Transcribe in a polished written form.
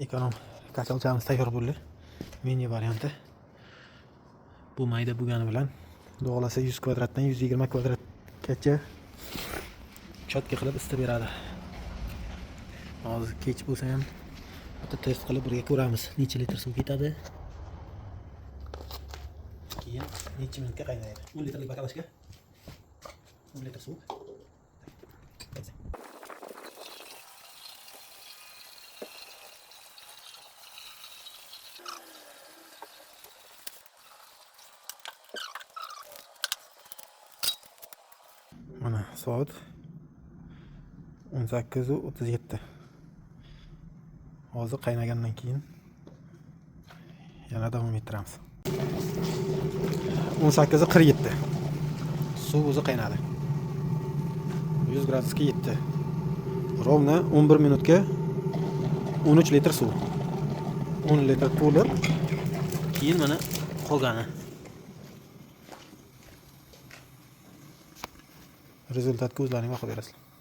Ekonom kachalchamiz tayyor bo'ldi. Mini varianti. Bu mayda bo'lgani bilan duolasa 100 kvadratdan 120 kvadratgacha chotka qilib isitib beradi. Hozir kech bo'lsa ham bitta test qilib birga ko'ramiz. Necha litr suv ketadi? Keyin necha minutga qaynaydi? 10 litrlik bakalashga 10 litr suv. Mana soat 18:37. Hozir qaynagandan keyin yana davom ettiramiz. 18:47. Suv o'zi qaynadi. 100 gradusga yetdi. Rovna 11 minutga 13 litr suv. 10 litr to'lib, keyin mana qolgani. Rezultatga o'zlaring baho berasizlar.